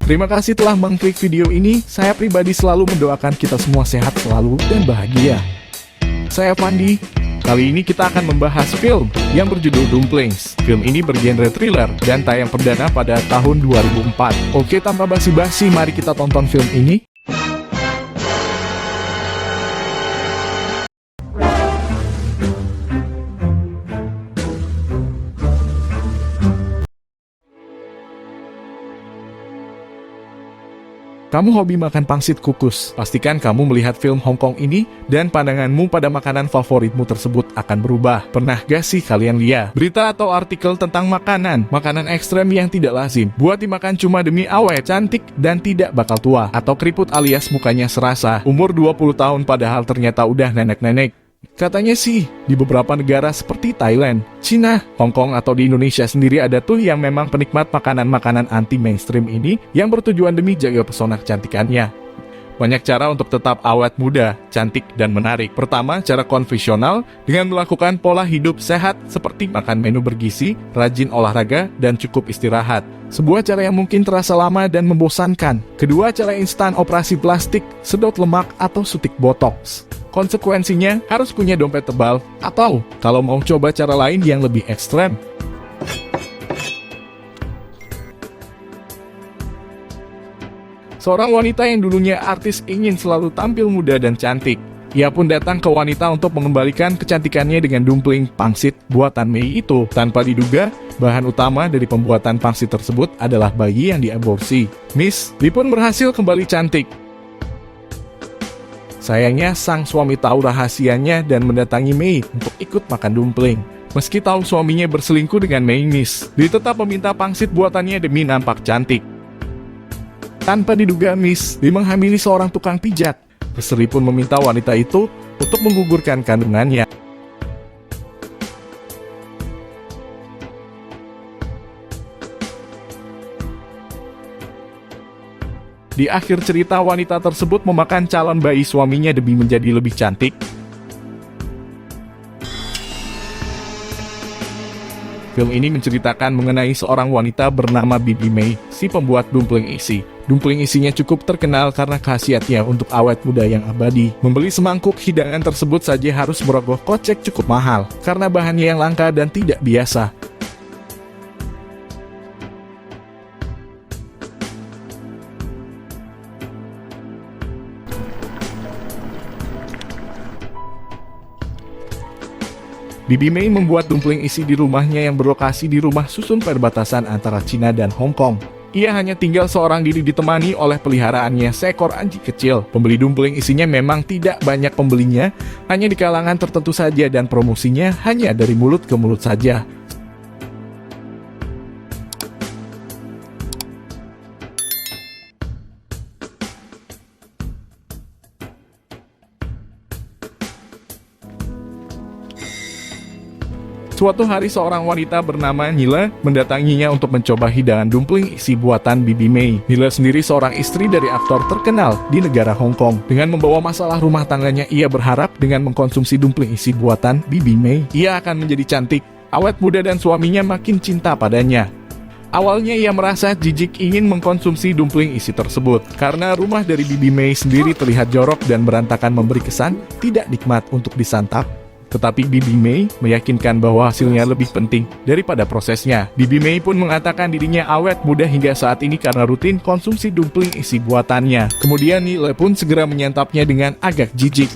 Terima kasih telah mengklik video ini. Saya pribadi selalu mendoakan kita semua sehat selalu dan bahagia. Saya Fandi. Kali ini kita akan membahas film yang berjudul Dumplings. Film ini bergenre thriller dan tayang perdana pada tahun 2004. Oke, tanpa basi-basi, mari kita tonton film ini. Kamu hobi makan pangsit kukus? Pastikan kamu melihat film Hong Kong ini dan pandanganmu pada makanan favoritmu tersebut akan berubah. Pernah gak sih kalian lihat berita atau artikel tentang makanan ekstrem yang tidak lazim, buat dimakan cuma demi awet, cantik, dan tidak bakal tua, atau keriput alias mukanya serasa umur 20 tahun padahal ternyata udah nenek-nenek. Katanya sih, di beberapa negara seperti Thailand, Cina, Hong Kong, atau di Indonesia sendiri ada tuh yang memang penikmat makanan-makanan anti-mainstream ini yang bertujuan demi jaga pesona kecantikannya. Banyak cara untuk tetap awet muda, cantik, dan menarik. Pertama, cara konvensional dengan melakukan pola hidup sehat seperti makan menu bergizi, rajin olahraga, dan cukup istirahat. Sebuah cara yang mungkin terasa lama dan membosankan. Kedua, cara instan operasi plastik, sedot lemak, atau suntik botox. Konsekuensinya harus punya dompet tebal, atau kalau mau coba cara lain yang lebih ekstrem, seorang wanita yang dulunya artis ingin selalu tampil muda dan cantik. Ia pun datang ke wanita untuk mengembalikan kecantikannya dengan dumpling pangsit buatan Mei itu. Tanpa diduga, bahan utama dari pembuatan pangsit tersebut adalah bayi yang diaborsi. Miss Lee pun berhasil kembali cantik. Sayangnya, sang suami tahu rahasianya dan mendatangi Mei untuk ikut makan dumpling. Meski tahu suaminya berselingkuh dengan Mei, Miss Lee tetap meminta pangsit buatannya demi nampak cantik. Tanpa diduga, Miss Lee menghamili seorang tukang pijat. Misteri pun meminta wanita itu untuk menggugurkan kandungannya. Di akhir cerita, wanita tersebut memakan calon bayi suaminya demi menjadi lebih cantik. Film ini menceritakan mengenai seorang wanita bernama Bibi Mei, si pembuat dumpling isi. Dumpling isinya cukup terkenal karena khasiatnya untuk awet muda yang abadi. Membeli semangkuk hidangan tersebut saja harus merogoh kocek cukup mahal, karena bahannya yang langka dan tidak biasa. Bibi Mei membuat dumpling isi di rumahnya yang berlokasi di rumah susun perbatasan antara Cina dan Hong Kong. Ia hanya tinggal seorang diri ditemani oleh peliharaannya seekor anjing kecil. Pembeli dumpling isinya memang tidak banyak pembelinya, hanya di kalangan tertentu saja dan promosinya hanya dari mulut ke mulut saja. Suatu hari seorang wanita bernama Nila mendatanginya untuk mencoba hidangan dumpling isi buatan Bibi Mei. Nila sendiri seorang istri dari aktor terkenal di negara Hong Kong. Dengan membawa masalah rumah tangganya, ia berharap dengan mengkonsumsi dumpling isi buatan Bibi Mei, ia akan menjadi cantik, awet muda dan suaminya makin cinta padanya. Awalnya ia merasa jijik ingin mengkonsumsi dumpling isi tersebut, karena rumah dari Bibi Mei sendiri terlihat jorok dan berantakan memberi kesan tidak nikmat untuk disantap. Tetapi Bibi Mei meyakinkan bahwa hasilnya lebih penting daripada prosesnya. Bibi Mei pun mengatakan dirinya awet muda hingga saat ini karena rutin konsumsi dumpling isi buatannya. Kemudian Nila pun segera menyantapnya dengan agak jijik.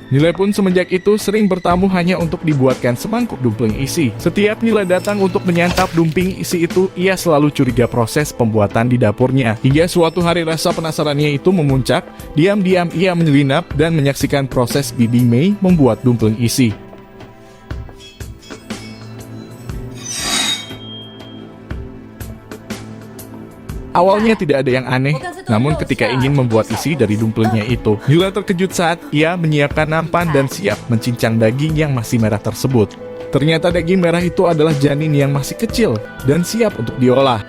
Nila pun semenjak itu sering bertamu hanya untuk dibuatkan semangkuk dumpling isi. Setiap Nila datang untuk menyantap dumpling isi itu, ia selalu curiga proses pembuatan di dapurnya. Hingga suatu hari rasa penasarannya itu memuncak, diam-diam ia menyelinap dan menyaksikan proses Bibi Mei membuat dumpling isi. Awalnya tidak ada yang aneh, namun ketika ingin membuat isi dari dumplingnya itu, Nila terkejut saat ia menyiapkan nampan dan siap mencincang daging yang masih merah tersebut. Ternyata daging merah itu adalah janin yang masih kecil dan siap untuk diolah.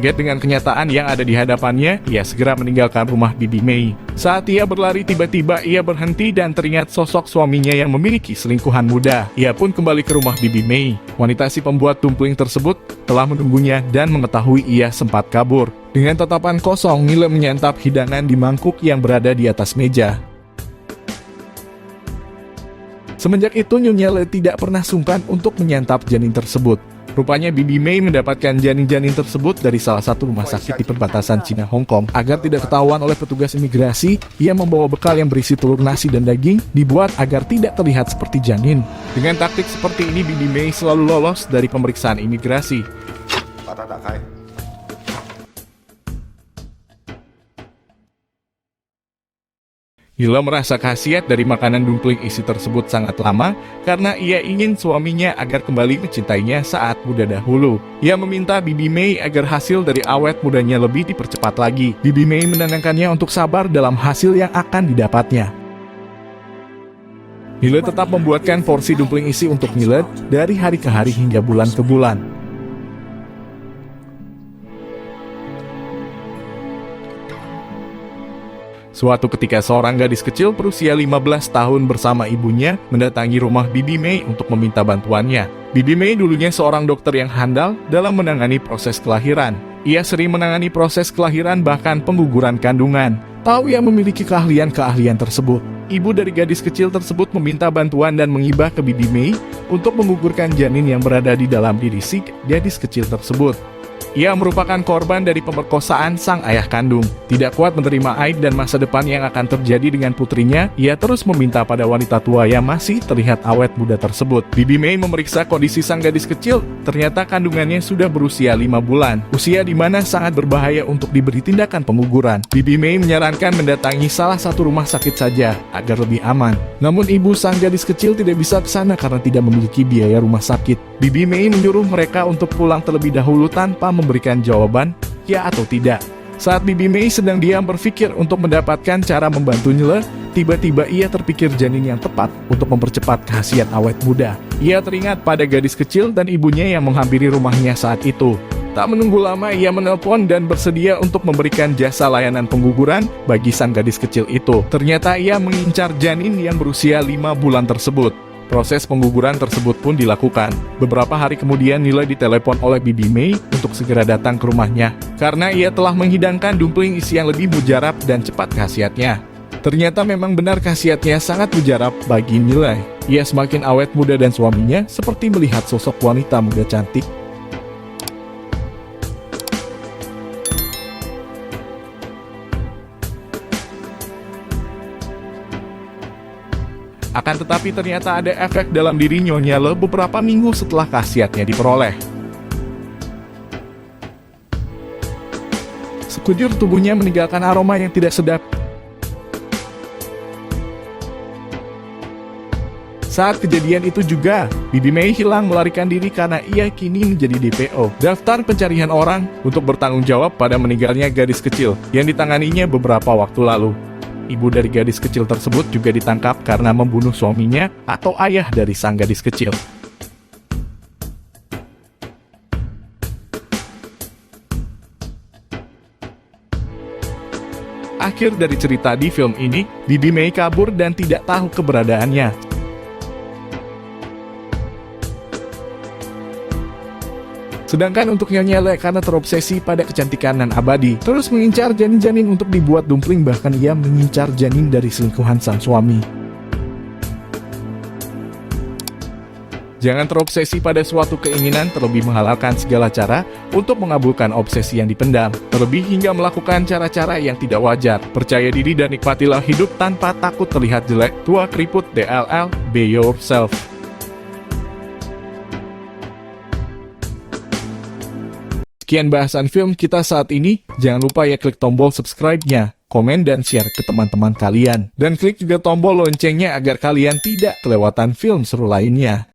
Kaget dengan kenyataan yang ada di hadapannya, ia segera meninggalkan rumah Bibi May. Saat ia berlari, tiba-tiba ia berhenti dan teringat sosok suaminya yang memiliki selingkuhan muda. Ia pun kembali ke rumah Bibi May. Wanita si pembuat dumpling tersebut telah menunggunya dan mengetahui ia sempat kabur. Dengan tatapan kosong, Nile menyantap hidangan di mangkuk yang berada di atas meja. Semenjak itu, Nyonya Le tidak pernah sungkan untuk menyantap janin tersebut. Rupanya Bibi May mendapatkan janin-janin tersebut dari salah satu rumah sakit di perbatasan Cina Hong Kong. Agar tidak ketahuan oleh petugas imigrasi, ia membawa bekal yang berisi telur, nasi, dan daging, dibuat agar tidak terlihat seperti janin. Dengan taktik seperti ini, Bibi May selalu lolos dari pemeriksaan imigrasi. Nile merasa khasiat dari makanan dumpling isi tersebut sangat lama karena ia ingin suaminya agar kembali mencintainya saat muda dahulu. Ia meminta Bibi May agar hasil dari awet mudanya lebih dipercepat lagi. Bibi May menenangkannya untuk sabar dalam hasil yang akan didapatnya. Nile tetap membuatkan porsi dumpling isi untuk Nile dari hari ke hari hingga bulan ke bulan. Suatu ketika seorang gadis kecil berusia 15 tahun bersama ibunya mendatangi rumah Bibi May untuk meminta bantuannya. Bibi May dulunya seorang dokter yang handal dalam menangani proses kelahiran. Ia sering menangani proses kelahiran bahkan pengguguran kandungan. Tahu ia memiliki keahlian-keahlian tersebut. Ibu dari gadis kecil tersebut meminta bantuan dan mengibah ke Bibi May untuk menggugurkan janin yang berada di dalam diri si gadis kecil tersebut. Ia merupakan korban dari pemerkosaan sang ayah kandung. Tidak kuat menerima aib dan masa depan yang akan terjadi dengan putrinya, ia terus meminta pada wanita tua yang masih terlihat awet muda tersebut. Bibi May memeriksa kondisi sang gadis kecil. Ternyata kandungannya sudah berusia 5 bulan, usia di mana sangat berbahaya untuk diberi tindakan pengguguran. Bibi May menyarankan mendatangi salah satu rumah sakit saja agar lebih aman. Namun ibu sang gadis kecil tidak bisa ke sana karena tidak memiliki biaya rumah sakit. Bibi May menyuruh mereka untuk pulang terlebih dahulu tanpa memberikan jawaban ya atau tidak. Saat Bibi May sedang diam berpikir untuk mendapatkan cara membantu Nile, tiba-tiba ia terpikir janin yang tepat untuk mempercepat khasiat awet muda. Ia teringat pada gadis kecil dan ibunya yang menghampiri rumahnya saat itu. Tak menunggu lama, ia menelpon dan bersedia untuk memberikan jasa layanan pengguguran bagi sang gadis kecil itu. Ternyata ia mengincar janin yang berusia 5 bulan tersebut. Proses pengguguran tersebut pun dilakukan. Beberapa hari kemudian Nile ditelepon oleh Bibi May untuk segera datang ke rumahnya karena ia telah menghidangkan dumpling isi yang lebih mujarab dan cepat khasiatnya. Ternyata memang benar khasiatnya sangat mujarab bagi Nile. Ia semakin awet muda dan suaminya seperti melihat sosok wanita muda cantik. Akan tetapi ternyata ada efek dalam diri Nyonya Le beberapa minggu setelah khasiatnya diperoleh. Sekujur tubuhnya meninggalkan aroma yang tidak sedap. Saat kejadian itu juga, Bibi May hilang melarikan diri karena ia kini menjadi DPO, daftar pencarian orang, untuk bertanggung jawab pada meninggalnya gadis kecil yang ditanganinya beberapa waktu lalu. Ibu dari gadis kecil tersebut juga ditangkap karena membunuh suaminya atau ayah dari sang gadis kecil. Akhir dari cerita di film ini, Bibi May kabur dan tidak tahu keberadaannya. Sedangkan untuk Nyonya Le karena terobsesi pada kecantikan nan abadi, terus mengincar janin-janin untuk dibuat dumpling, bahkan ia mengincar janin dari selingkuhan sang suami. Jangan terobsesi pada suatu keinginan, terlebih menghalalkan segala cara untuk mengabulkan obsesi yang dipendam, terlebih hingga melakukan cara-cara yang tidak wajar. Percaya diri dan nikmatilah hidup tanpa takut terlihat jelek. Tua keriput DLL, be yourself. Sekian bahasan film kita saat ini. Jangan lupa ya klik tombol subscribe-nya, komen dan share ke teman-teman kalian. Dan klik juga tombol loncengnya agar kalian tidak kelewatan film seru lainnya.